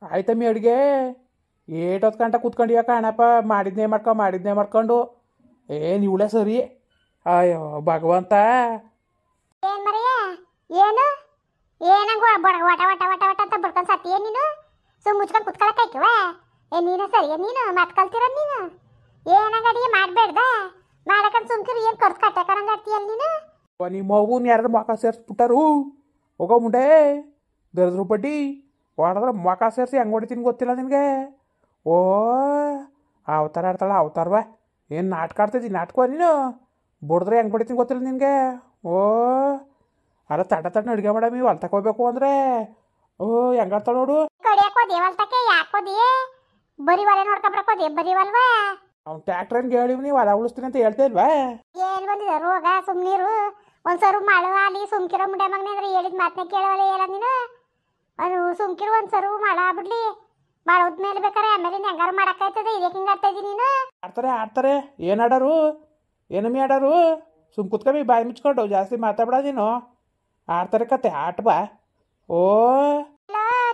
ಆಯ್ತಮ್ಮಿ ಅಡುಗೆ ಏಟೊತ್ತು ಗಂಟೆ ಕೂತ್ಕೊಂಡಿಯ ಕಾಣಪ್ಪ ಮಾಡಿದ್ನೇ ಮಾಡ್ಕೊಂಡು ಏನು ಇವಳೆ ಸರಿ. ಅಯ್ಯೋ ಭಗವಂತ. ಏನ್ ಮರಿಯ ಏನು ಏನಂಗ ವಟ ವಟ ವಟ ವಟ ಅಂತ ಬಡ್ಕೊಂಡು ಸತ್ತೀಯ ನೀನು. ಸುಮ್ ಮುಚ್ಕೊಂಡು ಕುತ್ಕೊಳಕ್ ಆಯ್ಕವ. ನೀನು ಸರಿಯ ನೀನು ಮಾತು ಕಲ್ತಿರ ನೀನು. ಏನಂಗ ಅಡಿಗೆ ಮಾಡ್ಬೇಡ್ದ ಮಾಡಕಂತ ಸುಮ್ಕಿರು. ಏನು ಕರ್ದು ಕಟ್ಟಕರಂಗ ಆಡ್ತೀಯಲ್ಲ ನೀನು. ನಿಮ್ಮ ಮಗುನ ಯಾರು ಮೊಕ ಸೇರಿಸ್ಬಿಟ್ಟಾರು. ಹೋಗೋ ಮುಂಡೆ ದರ್ದ್ರು ಬಡ್ಡಿ ಹೊಡೆದ್ರೆ ಮೊಕ ಸೇರಿಸಿ ಹೆಂಗೆ ಹೊಡಿತೀನಿ ಗೊತ್ತಿಲ್ಲ ನಿನಗೆ. ಓ ಅವತಾರ ಆಡ್ತಾಳ ಅವತಾರವ. ಏನು ನಾಟಕ ಆಡ್ತಿದ್ದಿ ನಾಟಕ ನೀನು. ಬಡ್ದ್ರೆ ಹೆಂಗೆ ಹೊಡಿತೀನಿ ಗೊತ್ತಿಲ್ಲ ನಿನಗೆ. ಓ ಅಲ್ಲ ತಡ ಅಡುಗೆ ಮಾಡಮಿ ಹೊಲ್ ತಗೋಬೇಕು ಅಂದರೆ ಓ ಹೆಂಗಾಡ್ತಾಳ ನೋಡು. ಕಡಿಯಾಕೋ ದೇವಲ್ತಕ್ಕೆ ಯಾಕೋದಿ ಬರೀ ಒಲೆ ನೋಡ್ಕೊಬ್ರಕೋದಿ ಬರೀವಲ್ವಾ. ಅವ್ನು ಟ್ಯಾಕ್ಟ್ರನ್ಗೆ ಹೇಳಿವ್ ನೀವು ಹೊಲ ಉಳಿಸ್ತೀನಿ ಅಂತ ಹೇಳ್ತಾ ಇಲ್ವಾ. ಏನು ಬಂದಿದೆ ರೋಗ ಸುಮ್ಮನೀರು. ಒಂದ್ಸರು ಮಾಡು ಅಲ್ಲಿ ಸುಮ್ಕಿರೋ ಮುಂಡೆ ಮಗನೇ ಅಂದ್ರೆ ಹೇಳಿದ ಮಾತನ್ನ ಕೇಳವಲ್ಲ ಹೇಳ ನೀನು. ಅದು ಸುಮ್ಕಿರು ಒಂದ್ಸರು ಮಾಡ ಬಿಡ್ಲಿ. ಮಾಡೋದ್ಮೇಲೆ ಬೇಕಾರೆ ಆಮೇಲೆ ಹೆಂಗಾರು ಮಾಡಕ್ಕಾಯ್ತದೆ. ಇದಕ್ಕೆ ಹಿಂಗೆ ಆಡ್ತಾ ಇದ್ದೀನಿ ನೀನು. ಆಡ್ತಾರೆ ಏನು ಆಡೋರು ಏನಮ್ಮಿ ಆಡೋರು. ಸುಮ್ ಕುತ್ಕಮ್ಮಿ ಬಾಯಿ ಮುಚ್ಕೊಂಡು ಜಾಸ್ತಿ ಮಾತಾಡ್ಬೇಡ ನೀನು. ಆಡ್ತಾರೆ ಕತೆ ಆಟ ಬಾ. ಓ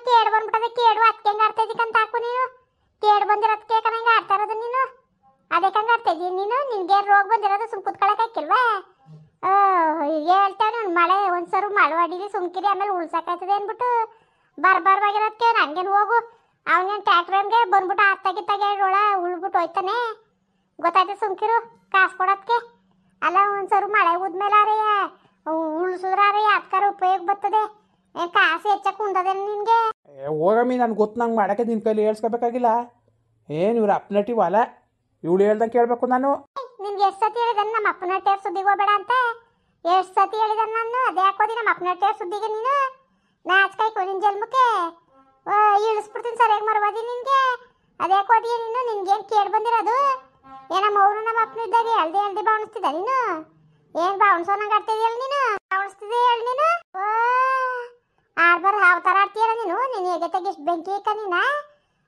ಕೇಡು ಬಂದ್ಬಿಟ್ಟದೆ. ಕೇಡು ಅದಕ್ಕೆ ಹೆಂಗೆ ಆಡ್ತಾ ಇದ್ದೀಕಂತ ಹಾಕು ನೀನು. ಕೇಡು ಬಂದಿರೋದಕ್ಕೆ ಕಣಂಗೆ ಆಡ್ತಾ ಇರೋದು ನೀನು. ಅದಕ್ಕೆ ಹಂಗೆ ಆಡ್ತಾ ಇದ್ದೀನಿ ನೀನು. ನಿನ್ಗೆ ರೋಗ ಬಂದಿರೋದು ಸುಮ್ ಕುತ್ಕೊಳಕ್ ಹಾಕಿಲ್ವಾ. ಹೇಳ್ತೇವೆ ಮಳೆ ಒಂದ್ಸರು ಮಳೆ ಅಡಿಲಿ ಸುಮ್ಕಿರಿ ಆಮೇಲೆ ಉಳ್ಸಕ್ಕಾಯ್ತದೆ ಅಂದ್ಬಿಟ್ಟು ಬರ್ಬಾರ್ವಾಗಿರೋದಕ್ಕೆ ನನಗೇನು ಹೋಗು. ಅವನೇನು ಟ್ಯಾಕ್ಟ್ರನ್ಗೆ ಬಂದ್ಬಿಟ್ಟು ಆತ್ತಾಗಿತ್ತಾಗ ಒಳ ಉಳ್ಬಿಟ್ಟು ಹೋಯ್ತಾನೆ ಗೊತ್ತಾಯ್ತು. ಸುಮ್ಕಿರು ಕಾಸು ಕೊಡೋದಕ್ಕೆ ಅಲ್ಲ. ಒಂದ್ಸರು ಮಳೆ ಉದ್ಮೇಲೆ ಉಳ್ಸಿದ್ರಾರೆ ಅದಕ್ಕಾರ ಉಪಯೋಗ ಬರ್ತದೆ. ಏನು ಕಾಸು ಹೆಚ್ಚಕ್ಕೆ ಉಂಡದೆ ನಿನಗೆ. ಹೋಗಮ್ಮಿ ನನಗೆ ಗೊತ್ತು. ನಂಗೆ ಮಾಡೋಕ್ಕೆ ನಿನ್ನ ಕೈಲಿ ಹೇಳ್ಸ್ಕೋಬೇಕಾಗಿಲ್ಲ. ಏನು ಇವ್ರು ಅಪ್ನಟಿ ಹೊಲ ಇವಳು ಹೇಳ್ದಂಗೆ ಕೇಳಬೇಕು ನಾನು. ನಿನ್ಗೆ ಎಷ್ಟು ಸತಿ ಹೇಳಿದ ನಮ್ಮ ಅಪ್ಪನ ಟೇರ್ ಸುದ್ದಿಗೆ ಹೋಗ್ಬೇಡ ಅಂತ. ಎಷ್ಟು ಸತಿ ಹೇಳಿದ ನಾನು. ಅದೇ ಹಾಕೋದಿ ನಮ್ಮ ಅಪ್ಪನ ಟೇರ್ ಸುದ್ದಿಗೆ ನೀನು. ನಾಚ್ಕಾಯ್ಕೊ ನಿನ್ನ ಜನ್ಮಕ್ಕೆ ಇಳಿಸ್ಬಿಡ್ತೀನಿ ಸರಿಯಾಗಿ ಮರವಾದಿ ನಿನಗೆ. ಅದೇ ಹಾಕೋದಿ ನೀನು. ನಿನ್ಗೇನು ಕೇಳಿ ಬಂದಿರೋದು. ಏನಮ್ಮ ಅವರು ನಮ್ಮ ಅಪ್ಪನ ಇದ್ದಾಗ ಹೇಳ್ದೆ ಬಾವಣಿಸ್ತಿದ್ದ ನೀನು. ಏನು ಬಾವಣಿಸೋನಂಗೆ ಆಡ್ತಿದ್ಯಲ್ಲ ನೀನು. ಬಾವಣಿಸ್ತಿದ್ದೆ ಹೇಳಿ ನೀನು. ಆಡ್ಬಾರ ಯಾವ ಥರ ಆಡ್ತೀಯಲ್ಲ ನೀನು. ನೀನು ಹೇಗೆ ಎಷ್ಟು ಬೆಂಕಿ ಇಕ್ಕ ನೀನ.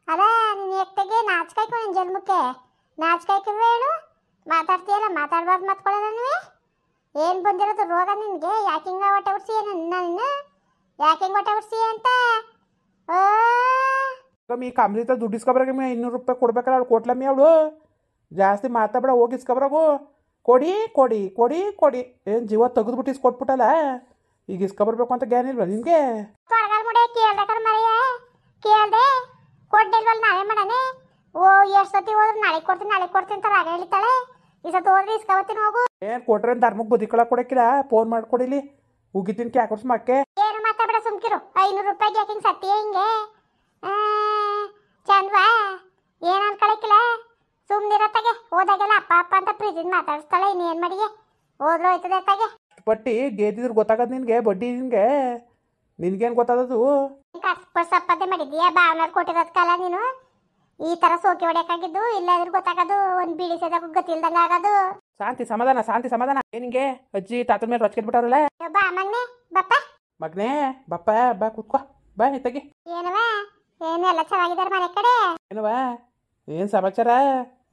ಅಲ್ಲ ನೀನು ಎಕ್ತೆಗೆ ನಾಚ್ಕಾಯ್ಕೊ ನಿನ್ನ ಜನ್ಮಕ್ಕೆ. ನಾಚ್ಕಾಯ್ಕೊ ಹೇಳು. ಮಾತಾಡ್ತೀಯಲ್ಲ ಮಾತಾಡ್ಬಾರ್ದು ಮಾತ್ಕೊಳ್ಳೋಣ ನೀವೇ. ಏನು ಬಂದಿರೋದು ರೋಗ ನಿನಗೆ. ಯಾಕೆ ಹಿಂಗೆ ಹೊಟ್ಟೆ ಉಡ್ಸಿ ನನ್ನ ಯಾಕೆ ಹಿಂಗೆ ಹೊಟ್ಟೆ ಉಡ್ಸಿ ಅಂತ. ಈ ಕಂಪ್ಲೀತ ದುಡ್ಡು ಇಸ್ಕೊಬ್ರಾಗಮ್ಮಿ 200 ರೂಪಾಯಿ ಕೊಡ್ಬೇಕಲ್ಲ ಅವಳು ಕೊಟ್ಲಮ್ಮಿ. ಅವಳು ಜಾಸ್ತಿ ಮಾತಾಡ್ಬೇಡ ಹೋಗಿ ಇಸ್ಕೊಬ್ರಾಗು. ಕೊಡಿ ಕೊಡಿ ಕೊಡಿ ಕೊಡಿ ಏನು ಜೀವ ತೆಗೆದ್ಬಿಟ್ಟು ಇಸ್ಕೊಟ್ಬಿಟ್ಟಲ್ಲ. ಈಗ ಇಸ್ಕೊಬರ್ಬೇಕು ಅಂತ ಗ್ಯಾನ್ ಇಲ್ವಾ ನಿನಗೆ. ತೊಡಗಲ್ ಮುಡೆ ಕೇಳ್ಬೇಕಾರ ಮರೆಯ ಕೇಳ್ದೆ ಕೊಡ್ಡಿಲ್ವಲ್ಲ ನಾವೇ ಮಾಡನೆ. ಓ ಎಷ್ಟು ಸತಿ ಹೋದ್ರೆ ನಾಳೆ ಕೊಡ್ತೀನಿ ಅಂತ ರಾಗ ಹೇಳ್ತಾಳೆ. ಈ ಸತಿ ಹೋದ್ರೆ ಇಸ್ಕೊಬತ್ತೀನಿ ಹೋಗು. ಏನು ಕೊಟ್ರೆ ಧರ್ಮಕ್ಕೆ ಬುದ್ಧಿ ಕಳ ಕೊಡಕ್ಕಿಲ್ಲ. ಫೋನ್ ಮಾಡ್ಕೊಡಿಲಿ ಉಗಿತೀನಿ ಕ್ಯಾಕೊಡ್ಸ್ ಮಕ್ಕೆ. ಏನು ಮಾತಾಡ್ಬೇಡ ಸುಮ್ಕಿರು. 500 ರೂಪಾಯಿಗೆ ಯಾಕೆ ಹಿಂಗೆ ಸತ್ಯ ಹಿಂಗೆ ಚಂದ್ವಾ. ಏನು ಅನ್ಕೊಳಕ್ಕಿಲ್ಲ ಸುಮ್ಮನಿರತ್ತಾಗೆ. ಹೋದಾಗೆಲ್ಲ ಅಪ್ಪ ಅಪ್ಪ ಅಂತ ಪ್ರೀತಿನ ಮಾತಾಡಿಸ್ತಾಳೆ. ಇನ್ನೇನು ಮಾಡಿಗೆ ಹೋದ್ರು ಹೋಯ್ತದೆ ಅತ್ತಾಗೆ. ಬಟ್ಟಿ ಗೆದ್ದಿದ್ರು ಗೊತ್ತಾಗದು ನಿನಗೆ. ಬಡ್ಡಿ ನಿನ್ಗೇನು ಗೊತ್ತಾದದು. ಸಪ್ಪತ್ತೆ ಮಾಡಿದ್ದೀಯಾ ಭಾವನಾರ್ ಕೊಟ್ಟಿರೋದಕ್ಕಲ್ಲ ನೀನು ಈ ಥರ ಸೋಕಿ ಹೊಡೆಯೋಕ್ಕಾಗಿದ್ದು. ಇಲ್ಲಾದ್ರೂ ಗೊತ್ತಾಗೋದು ಒಂದು ಬೀಳಿ ಸೇದಾಗ ಗೊತ್ತಿಲ್ದಂಗೆ ಆಗೋದು. ಶಾಂತಿ ಸಮಾಧಾನ ಏನಿಂಗೆ ಅಜ್ಜಿ ತಾತನ ಮೇಲೆ ರೊಚ್ಕೆದ್ಬಿಟ್ಟವ್ರಲ್ಲ. ಬಾ ಮಗ್ನೆ ಬಪ್ಪ. ಮಗನೇ ಬಪ್ಪ ಬಾ ಕೂತ್ಕೋ ಬಾ ಎತ್ತಗಿ. ಏನವ ಏನು ಎಲ್ಲ ಚೆನ್ನಾಗಿದ್ದಾರೆ ಮನೆ ಕಡೆ. ಏನವ ಏನು ಸಮಾಚಾರ.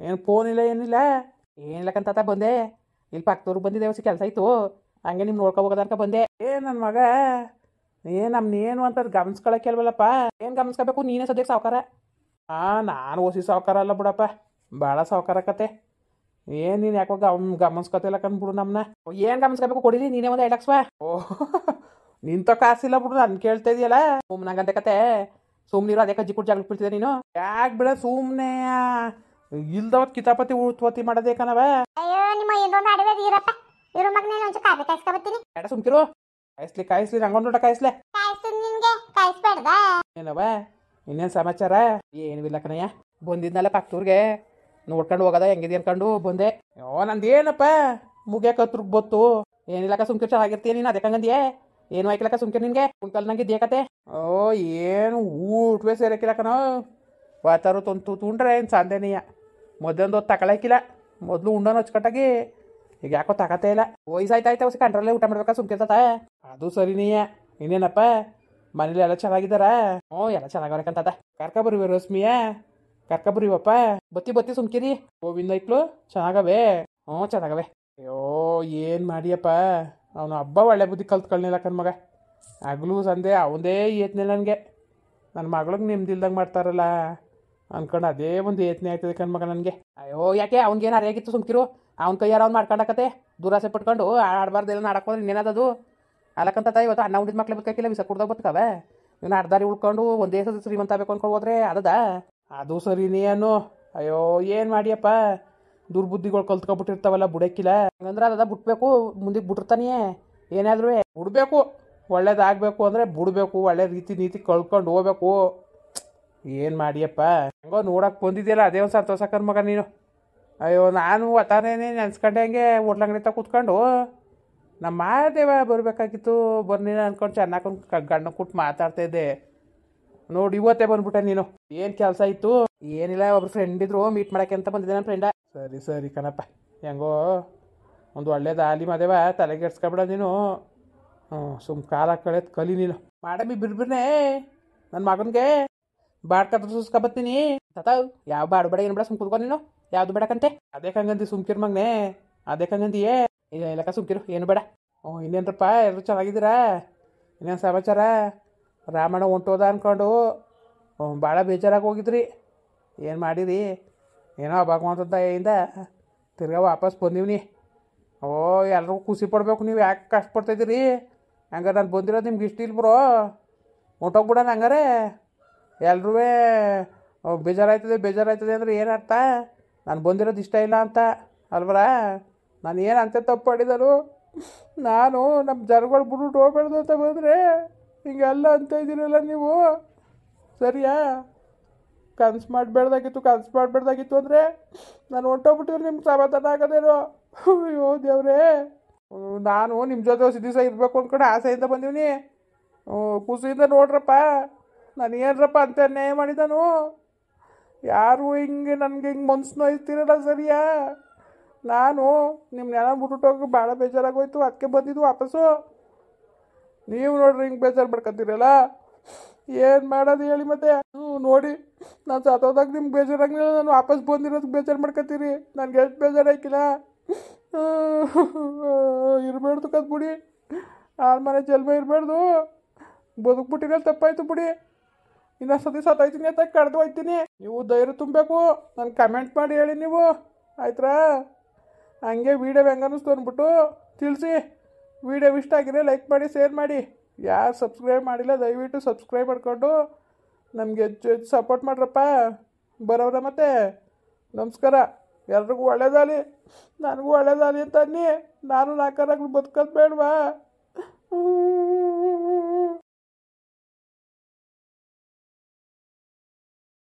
ಏನು ಫೋನ್ ಇಲ್ಲ ಏನಿಲ್ಲ. ಏನಿಲ್ಲಕ್ಕಂತ ಬಂದೆ. ಇಲ್ಲಿ ಪಕ್ಕದವ್ರಿಗೆ ಬಂದಿದ್ದೆ ಹೊಸ ಕೆಲಸ ಇತ್ತು. ಹಂಗೆ ನಿಮ್ಮ ನೋಡ್ಕೊಬೋದನ್ಕ ಬಂದೆ. ನನ್ನ ಮಗ ನಮ್ನೇನು ಅಂತ ಗಮನಿಸ್ಕೊಳಕ್ಕೆ ಅಲ್ವಲ್ಲಪ್ಪ. ಏನು ಗಮನಿಸ್ಕೋಬೇಕು ನೀನೇ ಸದ್ಯಕ್ಕೆ ಸಾವುಕಾರ. ನಾನು ಓಸಿ ಸಾವುಕಾರ ಅಲ್ಲ ಬಿಡಪ್ಪ. ಭಾಳ ಸಾವುಕಾರ ಕತೆ. ಏನು ನೀನು ಯಾಕೋ ಗಮನಿಸ್ಕೊತಿಲ್ಲ ಕಂದ್ಬಿಡು ನಮ್ಮನ್ನ. ಏನು ಗಮನಿಸ್ಕೋಬೇಕು ಕೊಡಿಲಿ ನೀನೇ ಒಂದು 2 ಲಕ್ಷ. ಓಹ್ ನಿಂತ ಕಾಸಿಲ್ಲ ಬಿಡು ನಾನು ಕೇಳ್ತಾ ಇದೆಯಲ್ಲ. ಸುಮ್ಮನಂಗಂತೆ ಕತೆ. ಸುಮ್ಮನಿರೋ ಅದೇ ಕಜ್ಜಿ ಕುಟ್ಟು ಜಾಗಕ್ಕೆ ಬಿಡ್ತಿದ್ದೆ ನೀನು. ಯಾಕೆ ಬಿಡ ಸುಮ್ಮನೆ ಇಲ್ದವತ್ ಕಿತಾಪತಿ ಉತ್ಪತ್ತಿ ಮಾಡೋದೇ ಕಣವ. ಅಯ್ಯೋ ನಿಮ್ಮ ಇನ್ನೊಂದು ಅಡವೆ ಇರಪ್ಪ. ಇರೋ ಮಗನೇ ಒಂಚೂರು ಕಾಫಿ ಕಾಯಿಸ್ಕೊಬತ್ತೀನಿ. ಬೇಡ ಸುಮ್ಕಿರು. ಕಾಯಿಸ್ಲಿ ನಂಗೊಂದು ನೋಟ ಕಾಯಿಸ್ಲೆ. ಕಾಯಿಸ್ತು ನಿನ್ಗೆ ಕಾಯಿಸ್ಬೇಡ್ದ. ಏನವ ಇನ್ನೇನು ಸಮಾಚಾರ. ಏನು ಇಲ್ಲ ಕಣಯ್ಯ. ಬಂದಿದ್ನಲ್ಲ ಪಕ್ಕದೂರ್ಗೆ ನೋಡ್ಕೊಂಡು ಹೋಗೋದ ಹೆಂಗಿದೆ ಅನ್ಕೊಂಡು ಬಂದೆ. ನಂದೇನಪ್ಪ ಮುಗಿಯಕ್ಕೆ ಹತ್ರಕ್ಕೆ ಬತ್ತು. ಏನಿಲ್ಲಕ್ಕ ಸುಮ್ಕಿರು ಚೆನ್ನಾಗಿರ್ತೀಯ ನೀನು. ಅದಕ್ಕೆ ಹಂಗಂದ್ಯೆ ಏನು ಆಯ್ಕಿಲ್ಲಕ್ಕ ಸುಮ್ಕಿರು ನಿನಗೆ ಕುಂಕಲ್ ನಂಗೆ ಇದ್ಯಾ ಏನು ಊಟವೇ ಸೇರಕ್ಕಿಲ್ಲಕ್ಕನೋ. ವಾತಾರು ತುಂಡ್ರೆ ಏನು ಸಂದೇನೀಯ. ಮೊದಲೊಂದು ಹೊತ್ತು ತಗೊಳಕಿಲ್ಲ. ಮೊದಲು ಉಂಡೋನು ಹಚ್ಕಟ್ಟಾಗಿ ಈಗ ಯಾಕೋ ತಗತೇ ಇಲ್ಲ. ವಯಸ್ಸಾಯ್ತಾಯ್ತಾ ಹೊಸ ಕಂಡ್ರಲ್ಲೇ ಊಟ ಮಾಡ್ಬೇಕಾ ಸುಮ್ಕಿರ್ತತ. ಅದು ಸರಿನೀಯ. ಇನ್ನೇನಪ್ಪ ಮನೇಲಿ ಎಲ್ಲ ಚೆನ್ನಾಗಿದ್ದಾರ. ಎಲ್ಲ ಚೆನ್ನಾಗವ್ರಕ್ಕಂತದ. ಕರ್ಕೊಬರ್ವಿ ರಶ್ಮಿಯ ಕರ್ಕೊಬರ್ವಪ್ಪ. ಬತ್ತಿ ಸುಮ್ಕಿರಿ. ಗೋವಿಂದ ಐಕ್ಳು ಚೆನ್ನಾಗವೆ. ಚೆನ್ನಾಗವೆ. ಅಯ್ಯೋ ಏನು ಮಾಡಿಯಪ್ಪ. ಅವನು ಹಬ್ಬ ಒಳ್ಳೆ ಬುದ್ಧಿ ಕಲ್ತ್ಕೊಳ್ಳಿಲ್ಲ ಕಣ್ಮಗ. ಹಗಲು ಸಂದೆ ಅವಂದೇ ಏತ್ನಿಲ್ಲ ನನಗೆ. ನನ್ನ ಮಗಳಿಗೆ ನೆಮ್ಮದಿಲ್ದಂಗೆ ಮಾಡ್ತಾರಲ್ಲ ಅನ್ಕೊಂಡು ಅದೇ ಒಂದು ಯೋಚನೆ ಆಯ್ತದೆ ಕಣ್ಮಗ ನನಗೆ. ಅಯ್ಯೋ ಯಾಕೆ ಅವ್ನಿಗೇನು ಅರಿಯಾಗಿತ್ತು ಸುಮ್ಕಿರು. ಅವ್ನ ಕೈಯಾರ ಅವ್ನು ಮಾಡ್ಕೊಂಡಕತ್ತೆ ದುರಾಸೆ ಪಟ್ಕೊಂಡು ಆಡಬಾರ್ದೆಲ್ಲ ಆಡಕ್ಕೋದ್ರೆ ಇನ್ನೇನದದು ಅಲ್ಲಕ್ಕಂತ ಇವತ್ತು ಅಣ್ಣ ಉಂಡಿದ ಮಕ್ಳು ಬದುಕಿಲ್ಲ ವಿಸ ಕುಡ್ದಾಗ ಬದುಕವೆ. ಇವ್ನು ಅರ್ಧಾರಿ ಉಳ್ಕೊಂಡು ಒಂದೇ ಸತಿ ಶ್ರೀಮಂತ ಬೇಕು ಅಂದ್ಕೊಂಡು ಹೋದ್ರೆ ಅದದ ಅದು ಸರಿನೇ ಅನ್ನು. ಅಯ್ಯೋ ಏನು ಮಾಡಿಯಪ್ಪ, ದುರ್ಬುದ್ಧಿಗಳು ಕಲ್ತ್ಕೊಬಿಟ್ಟಿರ್ತಾವಲ್ಲ ಬುಡಕ್ಕಿಲ್ಲ. ಹಂಗಂದ್ರೆ ಅದದ ಬಿಟ್ಬೇಕು, ಮುಂದಕ್ಕೆ ಬಿಟ್ಟಿರ್ತಾನೆ. ಏನಾದ್ರೂ ಬಿಡಬೇಕು, ಒಳ್ಳೇದಾಗಬೇಕು ಅಂದರೆ ಬಿಡಬೇಕು, ಒಳ್ಳೆ ರೀತಿ ನೀತಿ ಕಳ್ಕೊಂಡು ಹೋಗ್ಬೇಕು. ಏನು ಮಾಡಿಯಪ್ಪ, ಹಂಗೋ ನೋಡಕ್ಕೆ ಬಂದಿದ್ಯಲ್ಲ ಅದೇ ಒಂದು ಸಂತೋಷ ಕರ್ಮಗ ನೀನು. ಅಯ್ಯೋ ನಾನು ಒತ್ತಾನೇನೆ ನೆನ್ಸ್ಕೊಂಡೆ ಹಂಗೆ ಹೋಟ್ಲಂಗಡಿ ತ ಕೂತ್ಕೊಂಡು ನಮ್ಮ ಮಾದೇವ ಬರಬೇಕಾಗಿತ್ತು ಬರ್ನಿನ ಅಂದ್ಕೊಂಡು ಚೆನ್ನಾಗಿ ಗಣ್ಣ ಕೊಟ್ಟು ಮಾತಾಡ್ತಾ ಇದ್ದೆ. ನೋಡಿ ಇವತ್ತೇ ಬಂದ್ಬಿಟ್ಟೆ ನೀನು. ಏನು ಕೆಲಸ ಇತ್ತು? ಏನಿಲ್ಲ, ಒಬ್ರು ಫ್ರೆಂಡ್ ಇದ್ರು ಮೀಟ್ ಮಾಡೋಕ್ಕೆ ಅಂತ ಬಂದಿದ್ದೆ ನನ್ನ ಫ್ರೆಂಡ. ಸರಿ ಸರಿ ಕಣಪ್ಪ, ಹೆಂಗೋ ಒಂದು ಒಳ್ಳೇದು ಆಲಿ ಮಾದೇವ ತಲೆಗೆಡ್ಸ್ಕೊಬೇಡ ನೀನು. ಸುಮ್ಮ ಕಾಲ ಕಳೆದು ಕಲಿ ನೀನು. ಮಾಡಮಿ ಬಿರ್ಬಿರ್ನೇ ನನ್ನ ಮಗನಿಗೆ ಬಾಡ್ಕತ್ರ ಸುಸ್ಕೊಬತ್ತೀನಿ ತಾವ್. ಯಾವ ಬಾಡು ಬೇಡ ಏನು ಬೇಡ ಸುಮ್ ಕುತ್ಕೊ ನೀನು. ಯಾವುದು ಬೇಡಕ್ಕಂತೆ ಅದೇ ಕಂಗಂದಿ ಸುಮ್ಕಿರ್ ಮಗನೇ, ಅದೇ ಕಂಗಂದಿಯೇ ಇಲ್ಲಕ್ಕ ಸುಮ್ಕಿರು, ಏನು ಬೇಡ. ಇನ್ನೇನ್ರಪ್ಪ ಎಲ್ಲರೂ ಚೆನ್ನಾಗಿದ್ದೀರಾ? ಇನ್ನೇನು ಸಮಾಚಾರ? ರಾಮಣ್ಣ ಹೊಂಟೋದ ಅಂದ್ಕೊಂಡು ಭಾಳ ಬೇಜಾರಾಗಿ ಹೋಗಿದ್ರಿ. ಏನು ಮಾಡಿರಿ? ಏನೋ ಭಗವಂತನ ದಯೆಯಿಂದ ತಿರ್ಗಾ ವಾಪಸ್ ಬಂದೀವ್ನಿ. ಎಲ್ರಿಗೂ ಖುಷಿ ಪಡಬೇಕು. ನೀವು ಯಾಕೆ ಕಷ್ಟಪಡ್ತಾಯಿದ್ದೀರಿ? ಹಂಗಾರೆ ನಾನು ಬಂದಿರೋದು ನಿಮ್ಗೆ ಇಷ್ಟ ಇಲ್ಲ ಬ್ರೋ, ಹೊಂಟೋಗ್ಬಿಡೋಣ ಹಂಗಾರೆ. ಎಲ್ರೂ ಬೇಜಾರಾಯ್ತದೆ ಅಂದರೆ ಏನು ಅರ್ಥ? ನಾನು ಬಂದಿರೋದು ಇಷ್ಟ ಇಲ್ಲ ಅಂತ ಅಲ್ವರ? ನಾನು ಏನು ಅಂತ ತಪ್ಪು ಮಾಡಿದರು? ನಾನು ನಮ್ಮ ಜನಗಳು ಬಿಟ್ಬಿಟ್ಟು ಹೋಗ್ಬೇಡ್ದು ಅಂತ ಬಂದರೆ ಹಿಂಗೆಲ್ಲ ಅಂತ ಇದ್ದೀರಲ್ಲ ನೀವು. ಸರಿಯಾ? ಕನ್ಸು ಮಾಡಬೇಡ್ದಾಗಿತ್ತು ಅಂದರೆ ನಾನು ಹೊಂಟೋಗ್ಬಿಟ್ಟಿದ್ರೆ ನಿಮ್ಗೆ ಸಮಾಧಾನ ಆಗೋದೇನೋ. ಅಯ್ಯೋ ದೇವ್ರೇ, ನಾನು ನಿಮ್ಮ ಜೊತೆ ಹೊಸ ದಿವಸ ಇರಬೇಕು ಅಂದ್ಕೊಂಡು ಆಸೆಯಿಂದ ಬಂದೀನಿ. ಖುಷಿಯಿಂದ ನೋಡ್ರಪ್ಪ, ನಾನು ಏನರಪ್ಪ ಅಂತ ಅನ್ಯಾಯ ಮಾಡಿದನು? ಯಾರು ಹಿಂಗೆ ನನಗೆ ಹಿಂಗೆ ಮನ್ಸು ನೋಯ್ತಿರಲ್ಲ ಸರಿಯಾ? ನಾನು ನಿಮ್ಮನ್ನೆಲ್ಲ ಬಿಟ್ಬಿಟ್ಟೋಗಿ ಭಾಳ ಬೇಜಾರಾಗೋಯ್ತು, ಅದಕ್ಕೆ ಬಂದಿದ್ದು ವಾಪಸ್ಸು. ನೀವು ನೋಡ್ರಿ ಹಿಂಗೆ ಬೇಜಾರು ಮಾಡ್ಕೊತೀರಲ್ಲ, ಏನು ಮಾಡೋದು ಹೇಳಿ ಮತ್ತೆ? ನೋಡಿ, ನಾನು ಸತ್ತೋದಾಗ ನಿಮ್ಗೆ ಬೇಜಾರಾಗಿಲ್ಲ, ನಾನು ವಾಪಸ್ ಬಂದಿರೋದಕ್ಕೆ ಬೇಜಾರು ಮಾಡ್ಕೊತೀರಿ. ನನಗೆ ಎಷ್ಟು ಬೇಜಾರಾಯ್ಕಿಲ್ಲ. ಇರಬೇಡ್ದು ಕದ್ಬಿಡಿ, ಆರ ಮನೆ ಜನ್ಮ ಇರಬೇಡ್ದು. ಬದುಕ್ಬಿಟ್ಟಿರಲ್ಲ ತಪ್ಪಾಯ್ತು ಬಿಡಿ. ಇನ್ನೊಂದು ಸತಿ ಸತ್ತೋಯ್ತೀನಿ ಅಂತ ಕಡ್ದು ಹೋಯ್ತೀನಿ. ನೀವು ಧೈರ್ಯ ತುಂಬಬೇಕು. ನಾನು ಕಮೆಂಟ್ ಮಾಡಿ ಹೇಳಿ ನೀವು, ಆಯ್ತಾ? ಹಂಗೆ ವೀಡಿಯೋ ಹೆಂಗೆ ಅನ್ನಿಸ್ತು ಅಂದ್ಬಿಟ್ಟು ತಿಳಿಸಿ. ವೀಡಿಯೋ ಇಷ್ಟ ಆಗಿದ್ರೆ ಲೈಕ್ ಮಾಡಿ, ಶೇರ್ ಮಾಡಿ. ಯಾರು ಸಬ್ಸ್ಕ್ರೈಬ್ ಮಾಡಿಲ್ಲ ದಯವಿಟ್ಟು ಸಬ್ಸ್ಕ್ರೈಬ್ ಮಾಡಿಕೊಂಡು ನಮಗೆ ಹೆಚ್ಚು ಸಪೋರ್ಟ್ ಮಾಡ್ರಪ್ಪ. ಬರೋರ ಮತ್ತೆ ನಮಸ್ಕಾರ. ಎಲ್ರಿಗೂ ಒಳ್ಳೇದಾಗಲಿ, ನನಗೂ ಒಳ್ಳೇದಾಗಲಿ ಅಂತ ಅನ್ನಿ. ನಾನು ನಾಲ್ಕರಾಗ್ಲು ಬದುಕೋದು ಬೇಡವಾ?